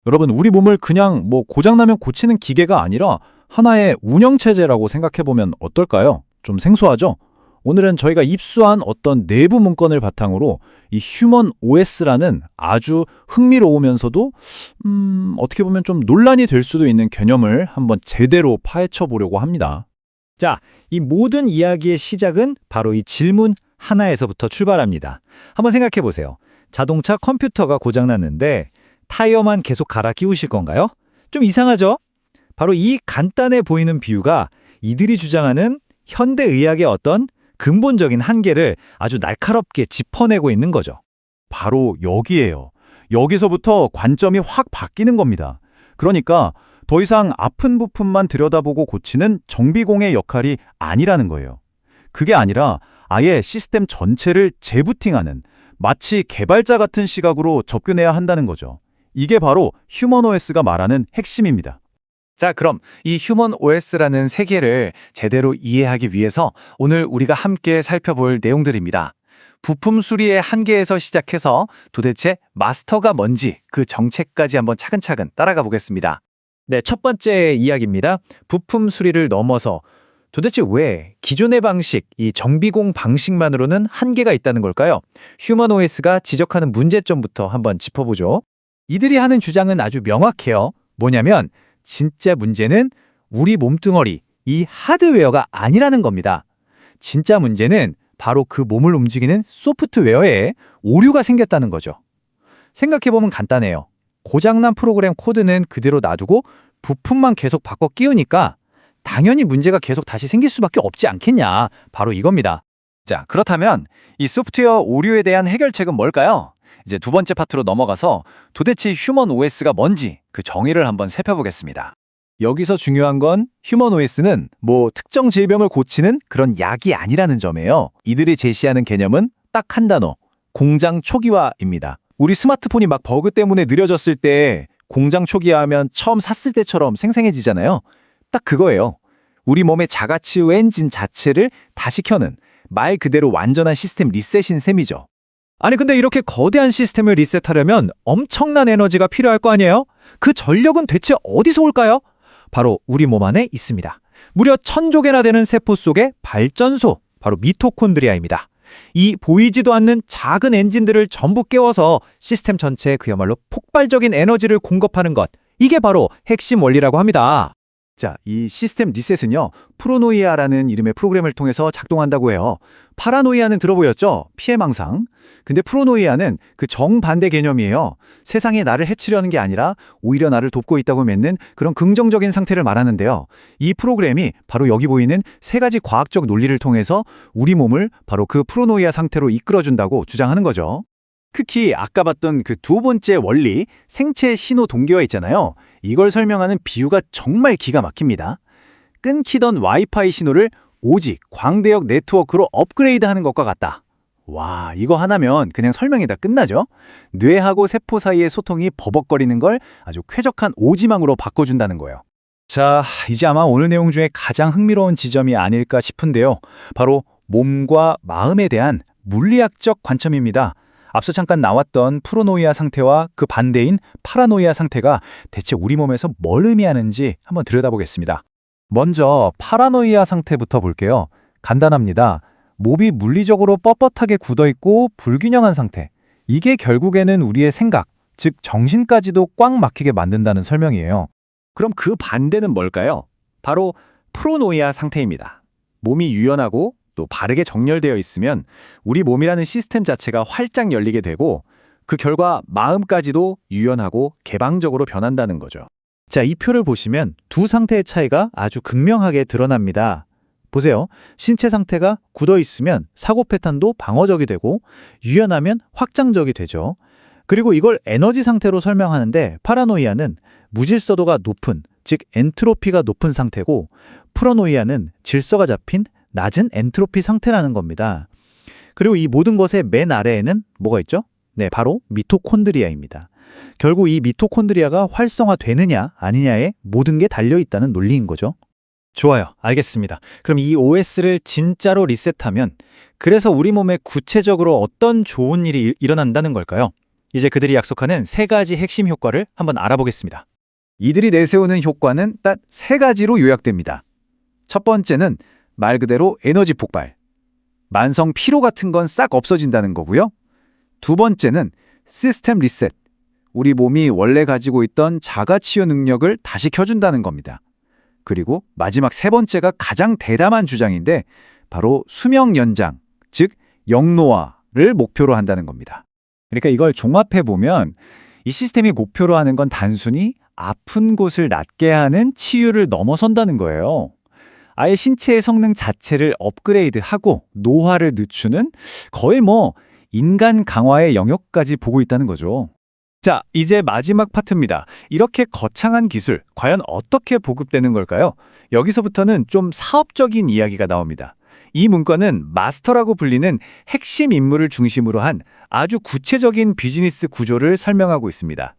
여러분, 우리 몸을 그냥 고장나면 고치는 기계가 아니라 하나의 운영체제라고 생각해보면 어떨까요? 좀 생소하죠? 오늘은 저희가 입수한 어떤 내부 문건을 바탕으로 이 휴먼 OS라는 아주 흥미로우면서도 어떻게 보면 좀 논란이 될 수도 있는 개념을 한번 제대로 파헤쳐 보려고 합니다. 자, 이 모든 이야기의 시작은 바로 이 질문 하나에서부터 출발합니다. 한번 생각해 보세요. 자동차 컴퓨터가 고장났는데 타이어만 계속 갈아 끼우실 건가요? 좀 이상하죠? 바로 이 간단해 보이는 비유가 이들이 주장하는 현대의학의 어떤 근본적인 한계를 아주 날카롭게 짚어내고 있는 거죠. 바로 여기예요. 여기서부터 관점이 확 바뀌는 겁니다. 그러니까 더 이상 아픈 부품만 들여다보고 고치는 정비공의 역할이 아니라는 거예요. 그게 아니라 아예 시스템 전체를 재부팅하는 마치 개발자 같은 시각으로 접근해야 한다는 거죠. 이게 바로 휴먼 OS가 말하는 핵심입니다. 자, 그럼 이 휴먼 OS라는 세계를 제대로 이해하기 위해서 오늘 우리가 함께 살펴볼 내용들입니다. 부품 수리의 한계에서 시작해서 도대체 마스터가 뭔지 그 정체까지 한번 차근차근 따라가 보겠습니다. 네, 첫 번째 이야기입니다. 부품 수리를 넘어서 도대체 왜 기존의 방식, 이 정비공 방식만으로는 한계가 있다는 걸까요? 휴먼 OS가 지적하는 문제점부터 한번 짚어보죠. 이들이 하는 주장은 아주 명확해요. 뭐냐면 진짜 문제는 우리 몸뚱어리, 이 하드웨어가 아니라는 겁니다. 진짜 문제는 바로 그 몸을 움직이는 소프트웨어에 오류가 생겼다는 거죠. 생각해보면 간단해요. 고장난 프로그램 코드는 그대로 놔두고 부품만 계속 바꿔 끼우니까 당연히 문제가 계속 다시 생길 수밖에 없지 않겠냐. 바로 이겁니다. 자, 그렇다면 이 소프트웨어 오류에 대한 해결책은 뭘까요? 이제 두 번째 파트로 넘어가서 도대체 휴먼 OS가 뭔지 그 정의를 한번 살펴보겠습니다. 여기서 중요한 건 휴먼 OS는 특정 질병을 고치는 그런 약이 아니라는 점이에요. 이들이 제시하는 개념은 딱 한 단어, 공장 초기화입니다. 우리 스마트폰이 막 버그 때문에 느려졌을 때 공장 초기화하면 처음 샀을 때처럼 생생해지잖아요. 딱 그거예요. 우리 몸의 자가치유 엔진 자체를 다시 켜는 말 그대로 완전한 시스템 리셋인 셈이죠. 아니 근데 이렇게 거대한 시스템을 리셋하려면 엄청난 에너지가 필요할 거 아니에요? 그 전력은 대체 어디서 올까요? 바로 우리 몸 안에 있습니다. 무려 1000조 개나 되는 세포 속의 발전소, 바로 미토콘드리아입니다. 이 보이지도 않는 작은 엔진들을 전부 깨워서 시스템 전체에 그야말로 폭발적인 에너지를 공급하는 것, 이게 바로 핵심 원리라고 합니다. 자, 이 시스템 리셋은요, 프로노이아라는 이름의 프로그램을 통해서 작동한다고 해요. 파라노이아는 들어보였죠? 피해망상. 근데 프로노이아는 그 정반대 개념이에요. 세상에 나를 해치려는 게 아니라 오히려 나를 돕고 있다고 맺는 그런 긍정적인 상태를 말하는데요. 이 프로그램이 바로 여기 보이는 세 가지 과학적 논리를 통해서 우리 몸을 바로 그 프로노이아 상태로 이끌어준다고 주장하는 거죠. 특히 아까 봤던 그 두 번째 원리, 생체 신호 동기화 있잖아요. 이걸 설명하는 비유가 정말 기가 막힙니다. 끊기던 와이파이 신호를 오직 광대역 네트워크로 업그레이드하는 것과 같다. 와, 이거 하나면 그냥 설명이 다 끝나죠? 뇌하고 세포 사이의 소통이 버벅거리는 걸 아주 쾌적한 오지망으로 바꿔준다는 거예요. 자, 이제 아마 오늘 내용 중에 가장 흥미로운 지점이 아닐까 싶은데요. 바로 몸과 마음에 대한 물리학적 관점입니다. 앞서 잠깐 나왔던 프로노이아 상태와 그 반대인 파라노이아 상태가 대체 우리 몸에서 뭘 의미하는지 한번 들여다보겠습니다. 먼저 파라노이아 상태부터 볼게요. 간단합니다. 몸이 물리적으로 뻣뻣하게 굳어있고 불균형한 상태. 이게 결국에는 우리의 생각, 즉 정신까지도 꽉 막히게 만든다는 설명이에요. 그럼 그 반대는 뭘까요? 바로 프로노이아 상태입니다. 몸이 유연하고 또 바르게 정렬되어 있으면 우리 몸이라는 시스템 자체가 활짝 열리게 되고 그 결과 마음까지도 유연하고 개방적으로 변한다는 거죠. 자, 이 표를 보시면 두 상태의 차이가 아주 극명하게 드러납니다. 보세요. 신체 상태가 굳어 있으면 사고 패턴도 방어적이 되고 유연하면 확장적이 되죠. 그리고 이걸 에너지 상태로 설명하는데 파라노이아는 무질서도가 높은, 즉 엔트로피가 높은 상태고 프로노이아는 질서가 잡힌 낮은 엔트로피 상태라는 겁니다. 그리고 이 모든 것의 맨 아래에는 뭐가 있죠? 네, 바로 미토콘드리아입니다. 결국 이 미토콘드리아가 활성화되느냐 아니냐에 모든 게 달려있다는 논리인 거죠. 좋아요. 알겠습니다. 그럼 이 OS를 진짜로 리셋하면 그래서 우리 몸에 구체적으로 어떤 좋은 일이 일어난다는 걸까요? 이제 그들이 약속하는 3가지 핵심 효과를 한번 알아보겠습니다. 이들이 내세우는 효과는 딱 3가지로 요약됩니다. 첫 번째는 말 그대로 에너지 폭발. 만성 피로 같은 건 싹 없어진다는 거고요. 두 번째는 시스템 리셋. 우리 몸이 원래 가지고 있던 자가 치유 능력을 다시 켜준다는 겁니다. 그리고 마지막 3번째가 가장 대담한 주장인데 바로 수명 연장, 즉 영노화를 목표로 한다는 겁니다. 그러니까 이걸 종합해보면 이 시스템이 목표로 하는 건 단순히 아픈 곳을 낫게 하는 치유를 넘어선다는 거예요. 아예 신체의 성능 자체를 업그레이드하고 노화를 늦추는 거의 인간 강화의 영역까지 보고 있다는 거죠. 자, 이제 마지막 파트입니다. 이렇게 거창한 기술, 과연 어떻게 보급되는 걸까요? 여기서부터는 좀 사업적인 이야기가 나옵니다. 이 문건은 마스터라고 불리는 핵심 인물을 중심으로 한 아주 구체적인 비즈니스 구조를 설명하고 있습니다.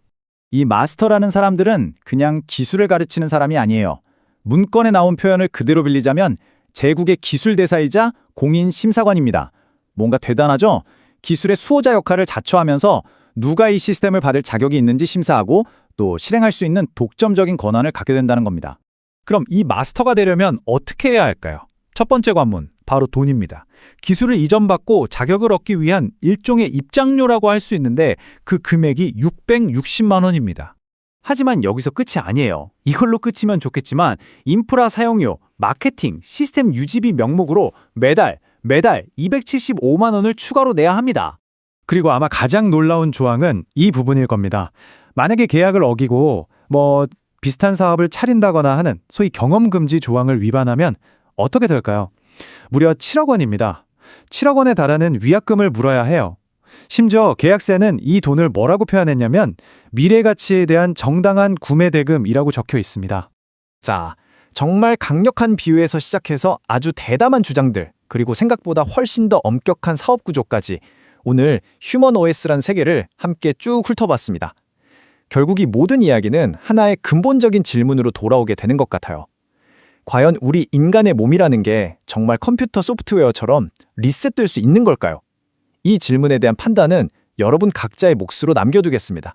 이 마스터라는 사람들은 그냥 기술을 가르치는 사람이 아니에요. 문건에 나온 표현을 그대로 빌리자면 제국의 기술 대사이자 공인 심사관입니다. 뭔가 대단하죠? 기술의 수호자 역할을 자처하면서 누가 이 시스템을 받을 자격이 있는지 심사하고 또 실행할 수 있는 독점적인 권한을 갖게 된다는 겁니다. 그럼 이 마스터가 되려면 어떻게 해야 할까요? 첫 번째 관문, 바로 돈입니다. 기술을 이전받고 자격을 얻기 위한 일종의 입장료라고 할 수 있는데 그 금액이 660만 원입니다. 하지만 여기서 끝이 아니에요. 이걸로 끝이면 좋겠지만 인프라 사용료, 마케팅, 시스템 유지비 명목으로 매달 275만 원을 추가로 내야 합니다. 그리고 아마 가장 놀라운 조항은 이 부분일 겁니다. 만약에 계약을 어기고 비슷한 사업을 차린다거나 하는 소위 경험금지 조항을 위반하면 어떻게 될까요? 무려 7억 원입니다. 7억 원에 달하는 위약금을 물어야 해요. 심지어 계약서에는 이 돈을 뭐라고 표현했냐면 미래 가치에 대한 정당한 구매 대금이라고 적혀 있습니다. 자, 정말 강력한 비유에서 시작해서 아주 대담한 주장들, 그리고 생각보다 훨씬 더 엄격한 사업 구조까지 오늘 휴먼 OS란 세계를 함께 쭉 훑어봤습니다. 결국 이 모든 이야기는 하나의 근본적인 질문으로 돌아오게 되는 것 같아요. 과연 우리 인간의 몸이라는 게 정말 컴퓨터 소프트웨어처럼 리셋될 수 있는 걸까요? 이 질문에 대한 판단은 여러분 각자의 몫으로 남겨두겠습니다.